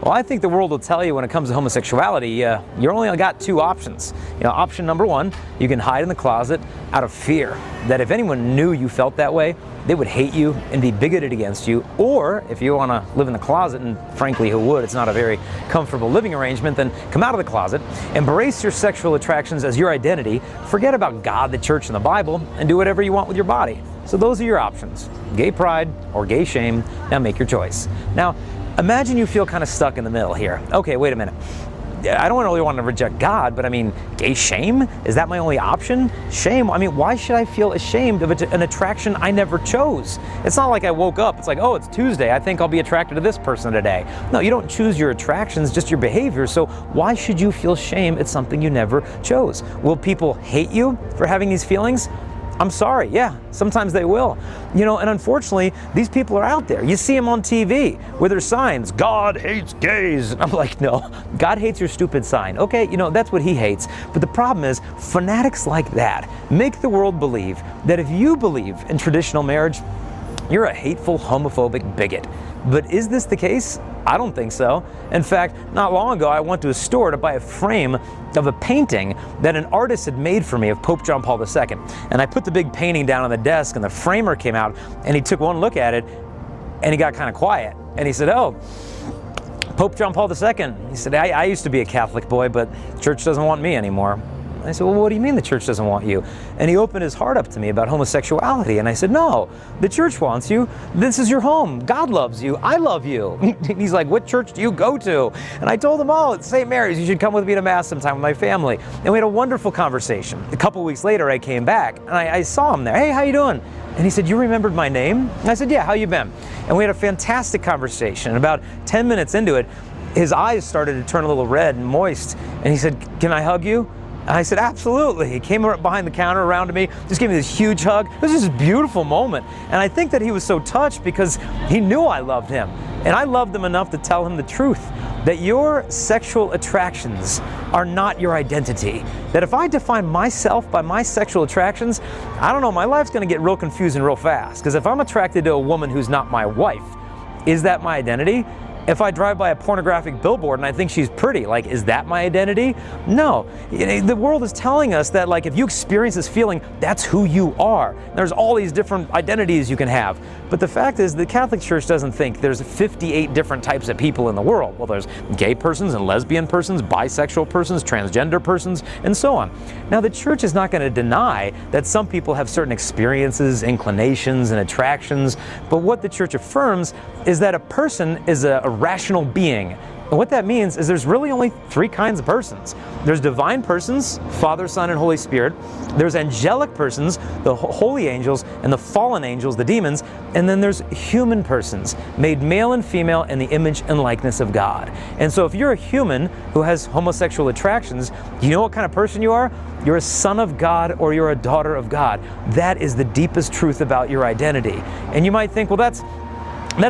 Well, I think the world will tell you when it comes to homosexuality, you only got two options. Option number one, you can hide in the closet out of fear that if anyone knew you felt that way, they would hate you and be bigoted against you. Or if you want to live in the closet, and frankly, who would? It's not a very comfortable living arrangement, then come out of the closet, embrace your sexual attractions as your identity, forget about God, the church, and the Bible, and do whatever you want with your body. So those are your options. Gay pride or gay shame. Now make your choice. Now, imagine you feel kind of stuck in the middle here. Okay, wait a minute. I don't really want to reject God, but I mean, gay shame? Is that my only option? Shame? I mean, why should I feel ashamed of an attraction I never chose? It's not like I woke up, it's like, oh, it's Tuesday, I think I'll be attracted to this person today. No, you don't choose your attractions, just your behavior, so why should you feel shame at something you never chose? Will people hate you for having these feelings? I'm sorry, yeah, sometimes they will. And unfortunately, these people are out there. You see them on TV with their signs, God hates gays. And I'm like, no, God hates your stupid sign. Okay, that's what he hates. But the problem is, fanatics like that make the world believe that if you believe in traditional marriage, you're a hateful, homophobic bigot. But is this the case? I don't think so. In fact, not long ago, I went to a store to buy a frame of a painting that an artist had made for me of Pope John Paul II. And I put the big painting down on the desk, and the framer came out, and he took one look at it, and he got kind of quiet. And he said, oh, Pope John Paul II. He said, I used to be a Catholic boy, but church doesn't want me anymore. I said, well, what do you mean the church doesn't want you? And he opened his heart up to me about homosexuality. And I said, no, the church wants you. This is your home. God loves you. I love you. He's like, what church do you go to? And I told him, oh, it's St. Mary's. You should come with me to Mass sometime with my family. And we had a wonderful conversation. A couple weeks later, I came back and I saw him there. Hey, how you doing? And he said, you remembered my name? And I said, yeah, how you been? And we had a fantastic conversation. And about 10 minutes into it, his eyes started to turn a little red and moist. And he said, can I hug you? And I said, absolutely. He came up behind the counter around to me, just gave me this huge hug. It was just a beautiful moment. And I think that he was so touched because he knew I loved him. And I loved him enough to tell him the truth, that your sexual attractions are not your identity. That if I define myself by my sexual attractions, I don't know, my life's going to get real confusing real fast. Because if I'm attracted to a woman who's not my wife, is that my identity? If I drive by a pornographic billboard and I think she's pretty, is that my identity? No. The world is telling us that, if you experience this feeling, that's who you are. There's all these different identities you can have. But the fact is, the Catholic Church doesn't think there's 58 different types of people in the world. Well, there's gay persons and lesbian persons, bisexual persons, transgender persons, and so on. Now, the Church is not going to deny that some people have certain experiences, inclinations, and attractions. But what the Church affirms is that a person is a rational being. And what that means is there's really only three kinds of persons. There's divine persons, Father, Son, and Holy Spirit. There's angelic persons, the holy angels, and the fallen angels, the demons. And then there's human persons, made male and female in the image and likeness of God. And so if you're a human who has homosexual attractions, you know what kind of person you are? You're a son of God or you're a daughter of God. That is the deepest truth about your identity. And you might think, well, that's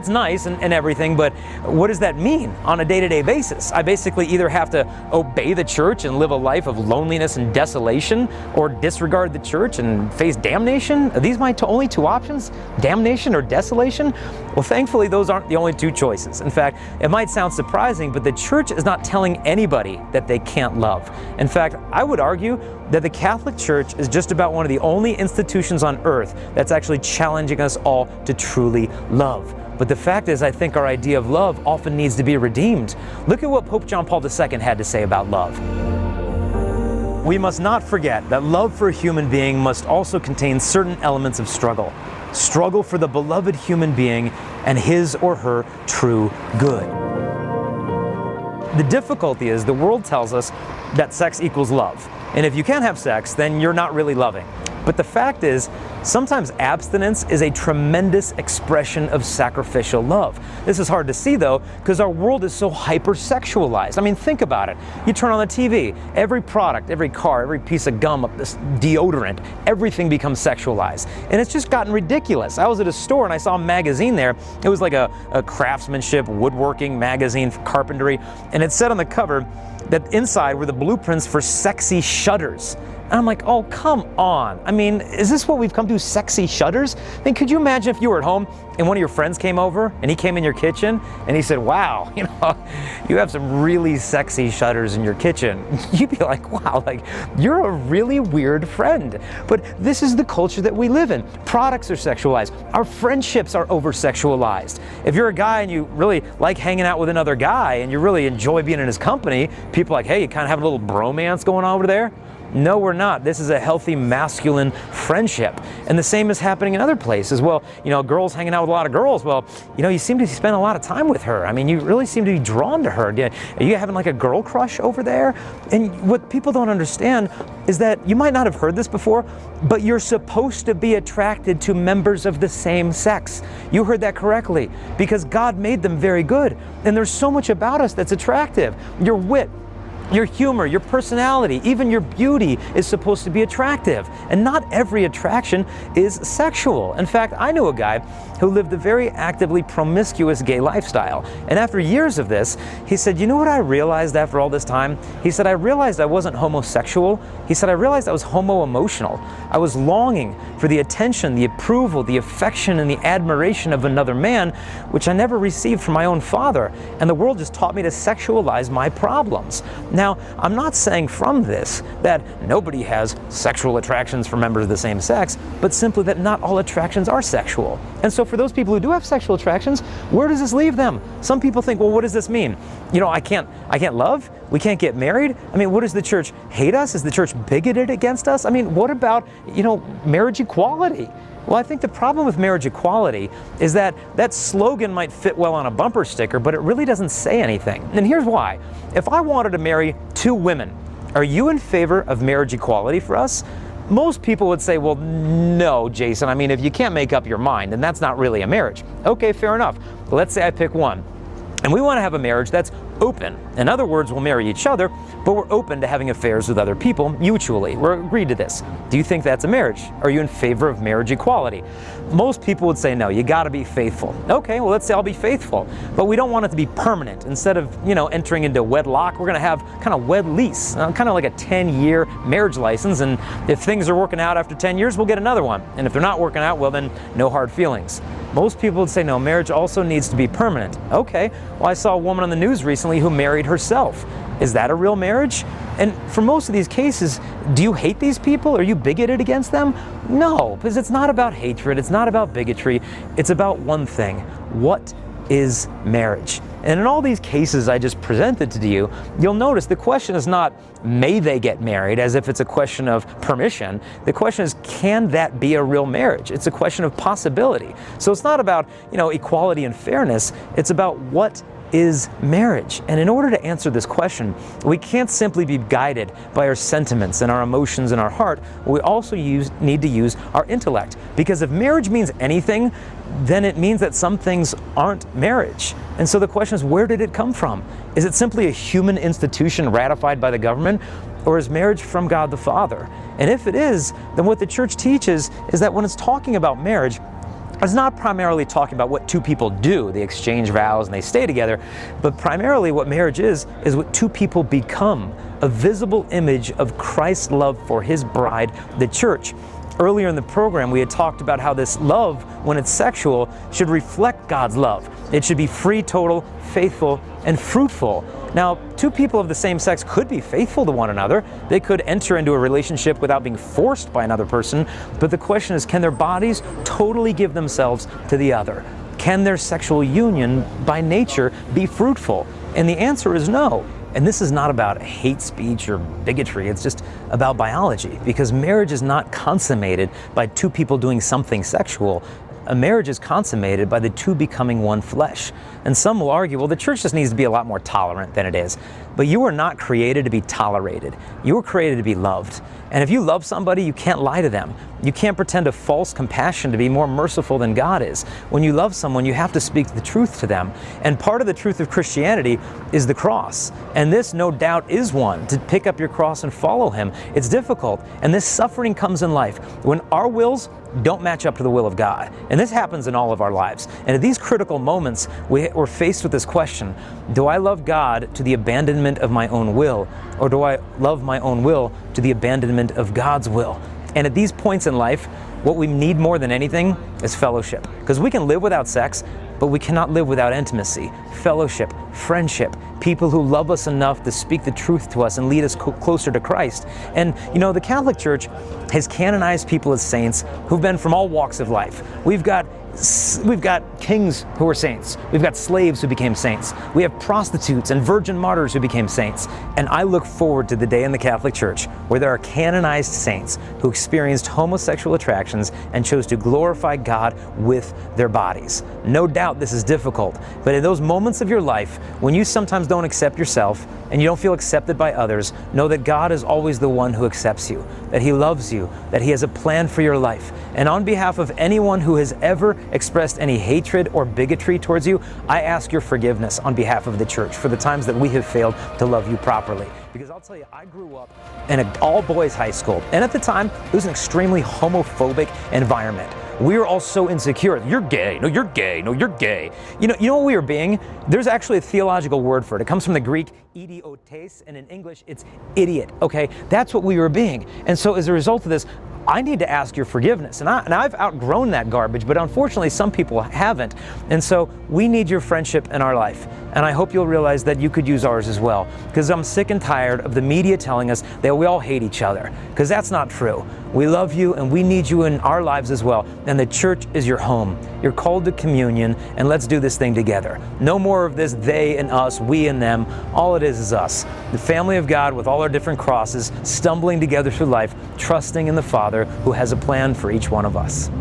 nice and everything, but what does that mean on a day-to-day basis? I basically either have to obey the church and live a life of loneliness and desolation, or disregard the church and face damnation? Are these my only two options? Damnation or desolation? Well, thankfully, those aren't the only two choices. In fact, it might sound surprising, but the church is not telling anybody that they can't love. In fact, I would argue that the Catholic Church is just about one of the only institutions on earth that's actually challenging us all to truly love. But the fact is, I think our idea of love often needs to be redeemed. Look at what Pope John Paul II had to say about love. We must not forget that love for a human being must also contain certain elements of struggle. Struggle for the beloved human being and his or her true good. The difficulty is the world tells us that sex equals love. And if you can't have sex, then you're not really loving. But the fact is, sometimes abstinence is a tremendous expression of sacrificial love. This is hard to see, though, because our world is so hypersexualized. I mean, think about it. You turn on the TV, every product, every car, every piece of gum, this deodorant, everything becomes sexualized. And it's just gotten ridiculous. I was at a store and I saw a magazine there. It was like a craftsmanship, woodworking magazine, carpentry, and it said on the cover that inside were the blueprints for sexy shutters. And I'm like, oh, come on. I mean, is this what we've come to, sexy shudders? I mean, could you imagine if you were at home and one of your friends came over and he came in your kitchen and he said, wow, you have some really sexy shutters in your kitchen. You'd be like, wow, like you're a really weird friend. But this is the culture that we live in. Products are sexualized. Our friendships are over-sexualized. If you're a guy and you really like hanging out with another guy and you really enjoy being in his company, people are like, hey, you kind of have a little bromance going on over there? No, we're not. This is a healthy masculine friendship. And the same is happening in other places. Well, girls hanging out with a lot of girls. Well, you seem to spend a lot of time with her. I mean, you really seem to be drawn to her. Are you having like a girl crush over there? And what people don't understand is that you might not have heard this before, but you're supposed to be attracted to members of the same sex. You heard that correctly, because God made them very good. And there's so much about us that's attractive. Your wit, your humor, your personality, even your beauty is supposed to be attractive. And not every attraction is sexual. In fact, I knew a guy who lived a very actively promiscuous gay lifestyle. And after years of this, he said, you know what I realized after all this time? He said, I realized I wasn't homosexual. He said, I realized I was homo-emotional. I was longing for the attention, the approval, the affection, and the admiration of another man, which I never received from my own father. And the world just taught me to sexualize my problems. Now, I'm not saying from this that nobody has sexual attractions for members of the same sex, but simply that not all attractions are sexual. And so for those people who do have sexual attractions, where does this leave them? Some people think, well, what does this mean? I can't love? We can't get married? I mean, what, does the church hate us? Is the church bigoted against us? I mean, what about, marriage equality? Well, I think the problem with marriage equality is that that slogan might fit well on a bumper sticker, but it really doesn't say anything. And here's why. If I wanted to marry 2 women, are you in favor of marriage equality for us? Most people would say, well, no, Jason. I mean, if you can't make up your mind, then that's not really a marriage. Okay, fair enough. Let's say I pick one. And we want to have a marriage that's open. In other words, we'll marry each other, but we're open to having affairs with other people mutually. We're agreed to this. Do you think that's a marriage? Are you in favor of marriage equality? Most people would say no, you got to be faithful. Okay, well, let's say I'll be faithful, but we don't want it to be permanent. Instead of, entering into wedlock, we're going to have kind of wed lease, kind of like a 10-year marriage license. And if things are working out after 10 years, we'll get another one. And if they're not working out, well, then no hard feelings. Most people would say no, marriage also needs to be permanent. Okay, well, I saw a woman on the news recently who married herself. Is that a real marriage? And for most of these cases, do you hate these people? Are you bigoted against them? No, because it's not about hatred. It's not about bigotry. It's about one thing. What is marriage? And in all these cases I just presented to you, you'll notice the question is not, may they get married, as if it's a question of permission. The question is, can that be a real marriage? It's a question of possibility. So it's not about, equality and fairness. It's about what is marriage. And in order to answer this question, we can't simply be guided by our sentiments and our emotions in our heart. We also need to use our intellect. Because if marriage means anything, then it means that some things aren't marriage. And so the question is, where did it come from? Is it simply a human institution ratified by the government? Or is marriage from God the Father? And if it is, then what the church teaches is that when it's talking about marriage, it's not primarily talking about what 2 people do. They exchange vows and they stay together. But primarily what marriage is what 2 people become, a visible image of Christ's love for his bride, the church. Earlier in the program, we had talked about how this love, when it's sexual, should reflect God's love. It should be free, total, faithful, and fruitful. Now, 2 people of the same sex could be faithful to one another. They could enter into a relationship without being forced by another person. But the question is, can their bodies totally give themselves to the other? Can their sexual union by nature be fruitful? And the answer is no. And this is not about hate speech or bigotry. It's just about biology, because marriage is not consummated by 2 people doing something sexual. A marriage is consummated by the 2 becoming one flesh. And some will argue, well, the church just needs to be a lot more tolerant than it is. But you were not created to be tolerated. You were created to be loved. And if you love somebody, you can't lie to them. You can't pretend a false compassion to be more merciful than God is. When you love someone, you have to speak the truth to them. And part of the truth of Christianity is the cross. And this, no doubt, is one, to pick up your cross and follow him. It's difficult. And this suffering comes in life when our wills don't match up to the will of God. And this happens in all of our lives. And at these critical moments, we're faced with this question: do I love God to the abandonment of my own will, or do I love my own will to the abandonment of God's will? And at these points in life, what we need more than anything is fellowship. Because we can live without sex, but we cannot live without intimacy, fellowship, friendship, people who love us enough to speak the truth to us and lead us closer to Christ. And you know, the Catholic Church has canonized people as saints who've been from all walks of life. We've got kings who were saints. We've got slaves who became saints. We have prostitutes and virgin martyrs who became saints. And I look forward to the day in the Catholic Church where there are canonized saints who experienced homosexual attractions and chose to glorify God with their bodies. No doubt this is difficult, but in those moments of your life when you sometimes don't accept yourself and you don't feel accepted by others, know that God is always the one who accepts you, that He loves you, that He has a plan for your life. And on behalf of anyone who has ever expressed any hatred or bigotry towards you, I ask your forgiveness on behalf of the church for the times that we have failed to love you properly. Because I'll tell you, I grew up in an all-boys high school, and at the time, it was an extremely homophobic environment. We were all so insecure. You're gay. No, you're gay. No, you're gay. You know what we were being? There's actually a theological word for it. It comes from the Greek idiotes, and in English, it's idiot. Okay, that's what we were being. And so as a result of this, I need to ask your forgiveness. And I've outgrown that garbage, but unfortunately some people haven't. And so we need your friendship in our life. And I hope you'll realize that you could use ours as well. Because I'm sick and tired of the media telling us that we all hate each other. Because that's not true. We love you and we need you in our lives as well. And the church is your home. You're called to communion, and let's do this thing together. No more of this they and us, we and them. All it is us. The family of God with all our different crosses, stumbling together through life, trusting in the Father who has a plan for each one of us.